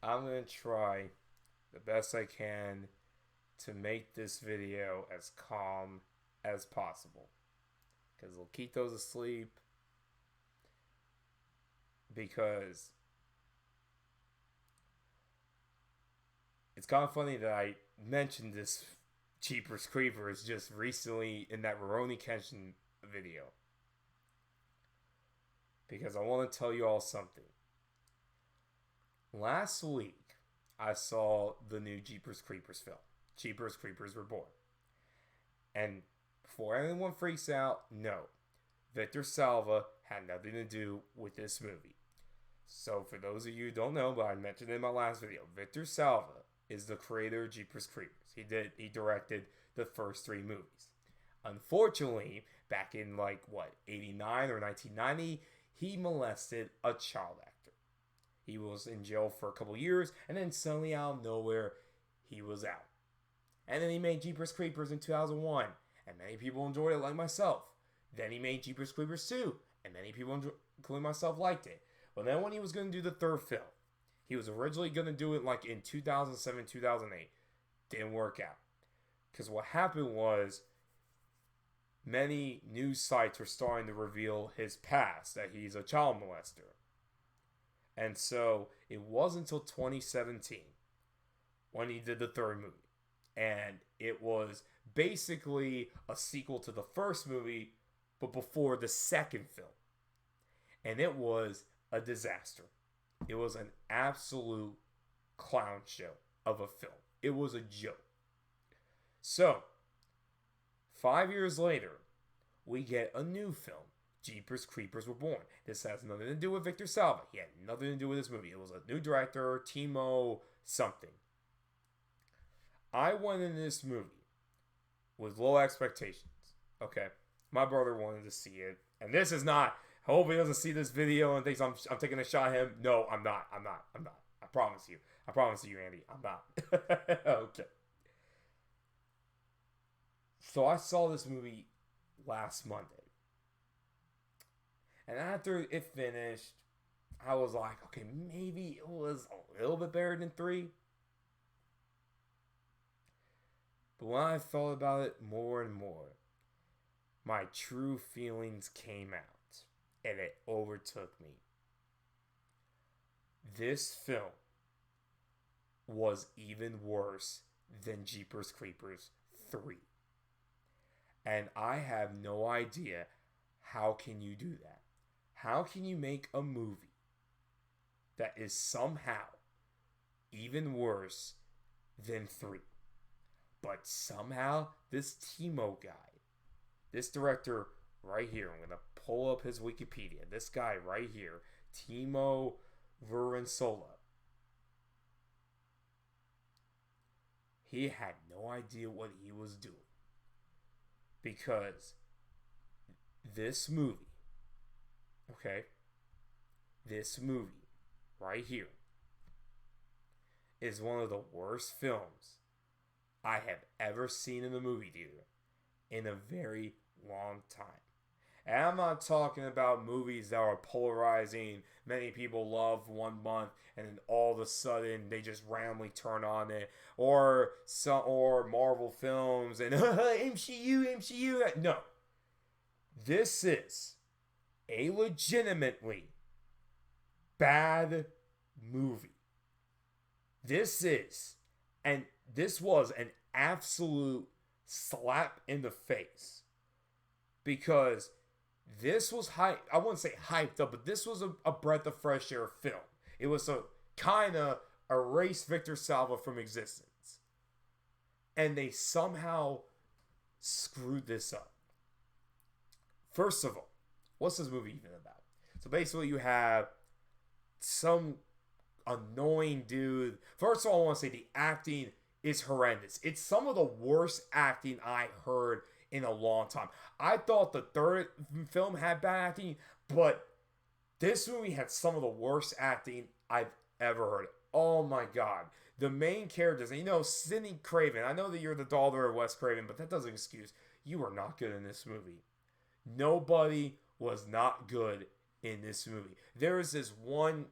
I'm going to try the best I can to make this video as calm as possible. Because it'll keep those asleep. Because it's kind of funny that I mentioned this Jeepers Creepers just recently in that Rurouni Kenshin video. Because I want to tell you all something. Last week, I saw the new Jeepers Creepers film. Jeepers Creepers Reborn. And before anyone freaks out, no. Victor Salva had nothing to do with this movie. So for those of you who don't know, but I mentioned in my last video, Victor Salva is the creator of Jeepers Creepers. He directed the first 3 movies. Unfortunately, back in 89 or 1990, he molested a child actor. He was in jail for a couple years, and then suddenly out of nowhere, he was out. And then he made Jeepers Creepers in 2001, and many people enjoyed it like myself. Then he made Jeepers Creepers 2, and many people, including myself, liked it. But then when he was going to do the 3rd film, he was originally going to do it in 2007, 2008. Didn't work out. Because what happened was, many news sites were starting to reveal his past, that he's a child molester. And so, it wasn't until 2017 when he did the 3rd movie. And it was basically a sequel to the first movie, but before the 2nd film. And it was a disaster. It was an absolute clown show of a film. It was a joke. So, 5 years later, we get a new film, Jeepers Creepers Reborn. This has nothing to do with Victor Salva. He had nothing to do with this movie. It was a new director, Timo something. I went in this movie with low expectations. Okay? My brother wanted to see it. And this is not, I hope he doesn't see this video and thinks I'm taking a shot at him. No, I'm not. I promise you. I promise you, Andy. I'm not. Okay. So I saw this movie last Monday. And after it finished, I was like, okay, maybe it was a little bit better than 3. But when I thought about it more and more, my true feelings came out. And it overtook me. This film was even worse than Jeepers Creepers 3. And I have no idea how can you do that. How can you make a movie that is somehow even worse than 3? But somehow this Timo guy, this director right here, I'm going to pull up his Wikipedia. This guy right here, Timo Vurensola. He had no idea what he was doing. Because this movie, okay, this movie right here is one of the worst films I have ever seen in the movie theater in a very long time. And I'm not talking about movies that are polarizing, many people love one month, and then all of a sudden they just randomly turn on it. Or Marvel films and MCU. No. This is a legitimately bad movie. This was an absolute slap in the face. Because this was I wouldn't say hyped up, but this was a breath of fresh air film. It was a kind of erase Victor Salva from existence. And they somehow screwed this up. First of all, what's this movie even about? So basically you have some annoying dude. First of all, I want to say the acting is horrendous. It's some of the worst acting I heard in a long time. I thought the 3rd film had bad acting, but this movie had some of the worst acting I've ever heard. Oh my god. The main characters, and Sidney Craven, I know that you're the daughter of Wes Craven, but that doesn't excuse you are not good in this movie. Nobody was not good in this movie. There is this one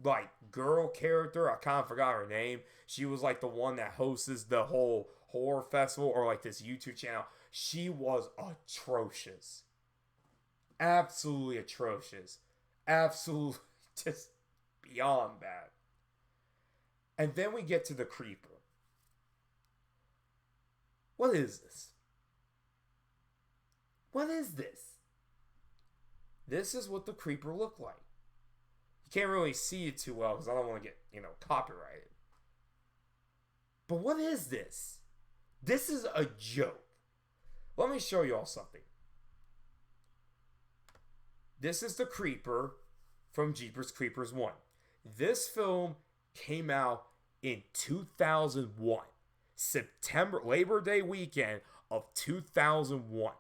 like girl character. I kind of forgot her name. She was like the one that hosts the whole horror festival or like this YouTube channel. She was atrocious. Absolutely atrocious. Absolutely just beyond bad. And then we get to the Creeper. What is this? What is this? This is what the Creeper looked like. You can't really see it too well because I don't want to get, copyrighted. But what is this? This is a joke. Let me show you all something. This is the Creeper from Jeepers Creepers 1. This film came out in 2001. September, Labor Day weekend of 2001.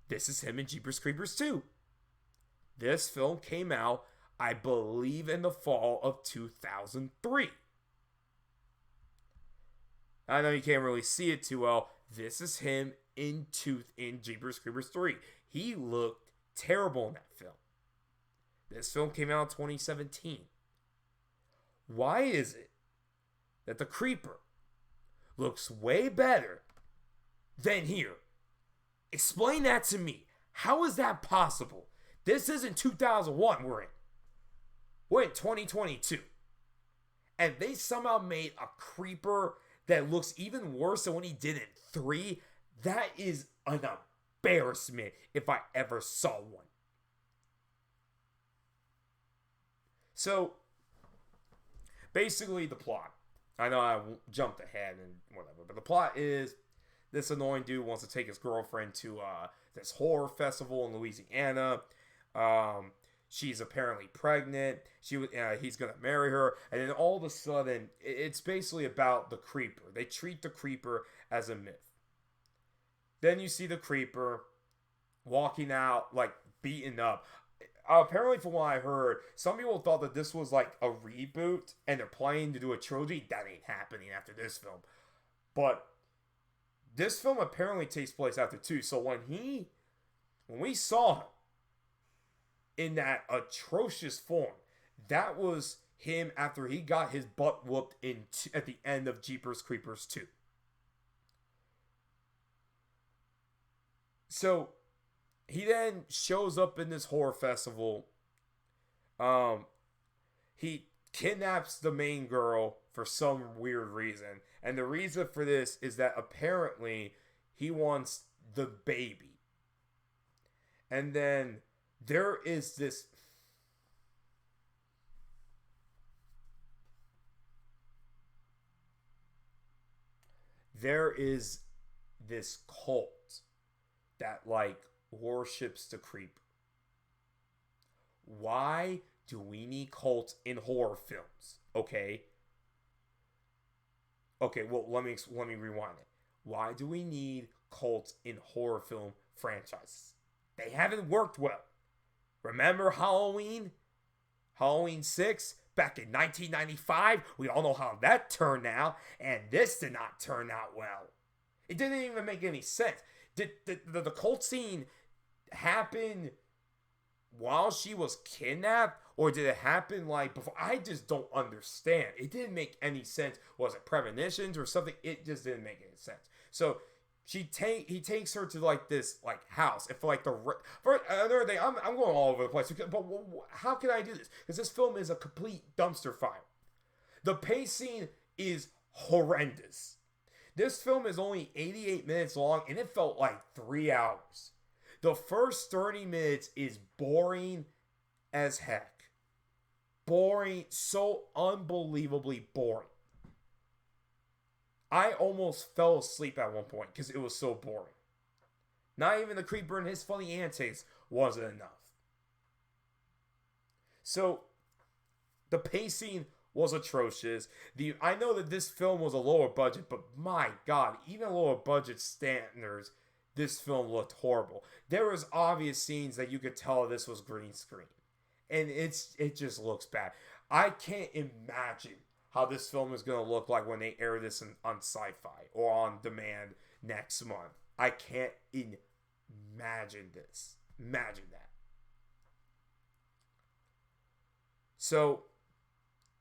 This is him in Jeepers Creepers 2. This film came out, I believe, in the fall of 2003. I know you can't really see it too well. This is him in Jeepers Creepers 3. He looked terrible in that film. This film came out in 2017. Why is it that the Creeper looks way better than here? Explain that to me. How is that possible? This isn't 2001 we're in. We're in 2022. And they somehow made a Creeper that looks even worse than what he did in 3. That is an embarrassment if I ever saw one. So, basically the plot. I know I jumped ahead and whatever, but the plot is this annoying dude wants to take his girlfriend to this horror festival in Louisiana. She's apparently pregnant. He's gonna marry her, and then all of a sudden, it's basically about the Creeper. They treat the Creeper as a myth. Then you see the Creeper walking out, like beaten up. Apparently, from what I heard, some people thought that this was like a reboot, and they're planning to do a trilogy. That ain't happening after this film. But this film apparently takes place after 2. So when we saw him in that atrocious form, that was him after he got his butt whooped at the end of Jeepers Creepers 2. So he then shows up in this horror festival. He kidnaps the main girl for some weird reason. And the reason for this is that apparently he wants the baby. And then there is this cult that like worships the Creeper. Why do we need cults in horror films? Okay, well, let me rewind it. Why do we need cults in horror film franchises? They haven't worked well. Remember Halloween? Halloween 6 back in 1995? We all know how that turned out, and this did not turn out well. It didn't even make any sense. Did the cult scene happen while she was kidnapped, or did it happen like before? I just don't understand. It didn't make any sense. Was it premonitions or something? It just didn't make any sense. So he takes her to like this like house, and for like for another thing, I'm going all over the place. But how can I do this? Because this film is a complete dumpster fire. The pacing is horrendous. This film is only 88 minutes long, and it felt like 3 hours. The first 30 minutes is boring as heck. Boring, so unbelievably boring. I almost fell asleep at one point because it was so boring. Not even the Creeper and his funny antics wasn't enough. So, the pacing was atrocious. I know that this film was a lower budget, but my God, even lower budget standards, this film looked horrible. There was obvious scenes that you could tell this was green screen. And it just looks bad. I can't imagine how this film is going to look like when they air this on Sci-Fi or on demand next month. I can't imagine this. Imagine that. So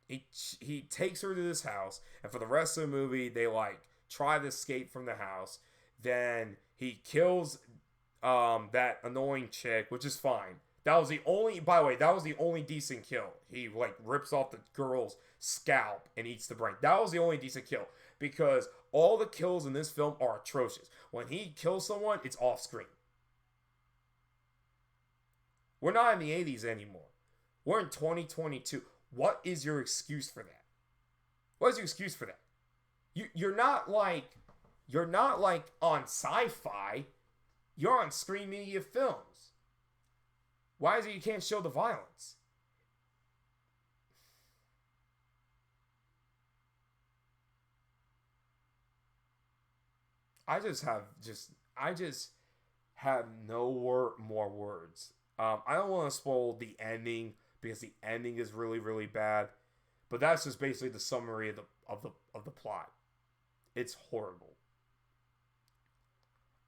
he takes her to this house, and for the rest of the movie, they like try to escape from the house. Then he kills that annoying chick, which is fine. That was the only, by the way, that was the only decent kill. He like rips off the girl's scalp and eats the brain. That was the only decent kill because all the kills in this film are atrocious. When he kills someone, it's off screen. We're not in the 80s anymore. We're in 2022. What is your excuse for that? What is your excuse for that? You're not like on sci-fi. You're on Screen Media Films. Why is it you can't show the violence? I just have no more words. I don't want to spoil the ending because the ending is really really bad, but that's just basically the summary of the plot. It's horrible.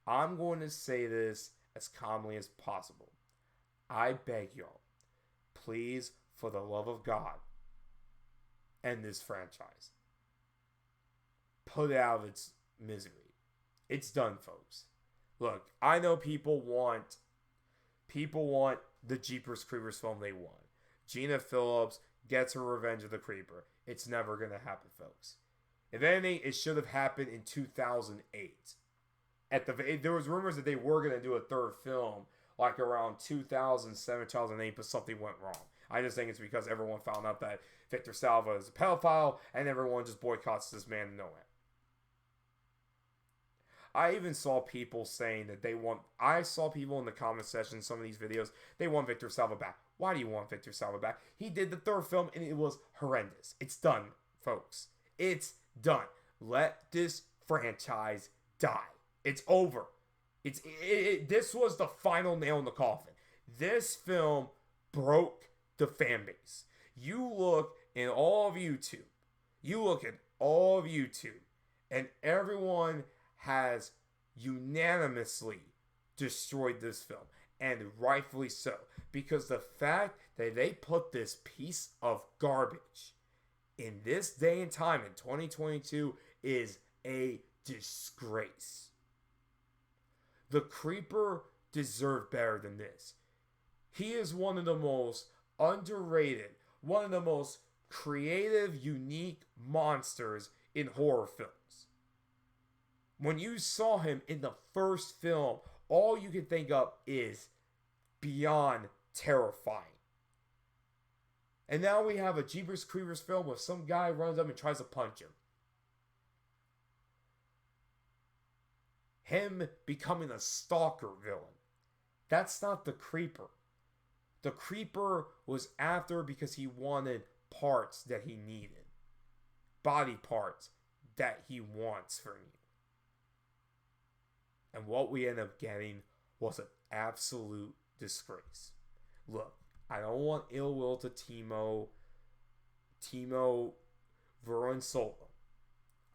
I'm going to say this as calmly as possible. I beg y'all, please, for the love of God, end this franchise. Put it out of its misery. It's done, folks. Look, I know people want the Jeepers Creepers film they want. Gina Phillips gets her revenge of the Creeper. It's never going to happen, folks. If anything, it should have happened in 2008. There was rumors that they were going to do a third film like around 2007, 2008, but something went wrong. I just think it's because everyone found out that Victor Salva is a pedophile and everyone just boycotts this man to nowhere. I even saw people saying that I saw people in the comment section, some of these videos, they want Victor Salva back. Why do you want Victor Salva back? He did the third film and it was horrendous. It's done, folks. It's done. Let this franchise die. It's over. This was the final nail in the coffin. This film broke the fan base. You look in all of YouTube. And everyone has unanimously destroyed this film. And rightfully so. Because the fact that they put this piece of garbage in this day and time in 2022 is a disgrace. The Creeper deserved better than this. He is one of the most underrated, one of the most creative, unique monsters in horror films. When you saw him in the first film, all you can think of is beyond terrifying. And now we have a Jeepers Creepers film where some guy runs up and tries to punch him. Him becoming a stalker villain. That's not the Creeper. The Creeper was after because he wanted parts that he needed. Body parts that he wants from you. And what we end up getting was an absolute disgrace. Look, I don't want ill will to Timo Valenzuela.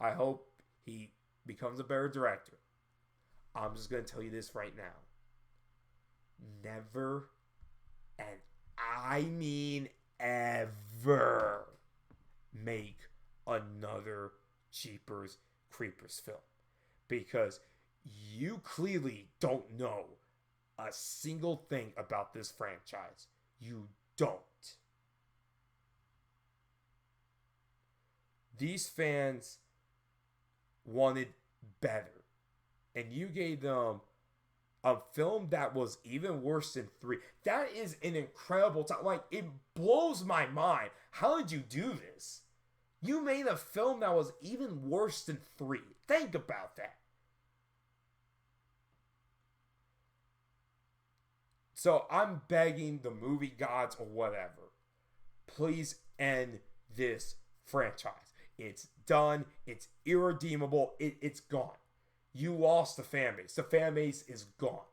I hope he becomes a better director. I'm just going to tell you this right now. Never, and I mean ever, make another Jeepers Creepers film. Because you clearly don't know a single thing about this franchise. You don't. These fans wanted better. And you gave them a film that was even worse than 3. That is an incredible time. Like, it blows my mind. How did you do this? You made a film that was even worse than 3. Think about that. So I'm begging the movie gods or whatever, please end this franchise. It's done. It's irredeemable. It's gone. You lost the fan base. The fan base is gone.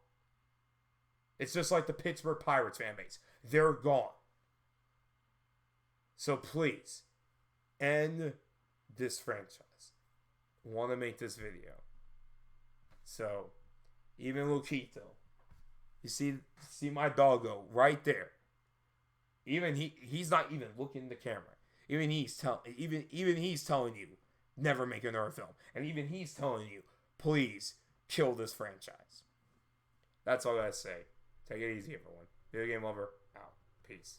It's just like the Pittsburgh Pirates fan base. They're gone. So please, end this franchise. I want to make this video. So, even Luquito, you see my doggo right there. he's not even looking in the camera. Even he's telling you never make another film, and even he's telling you please kill this franchise. That's all I gotta say. Take it easy, everyone. Video game lover out. Peace.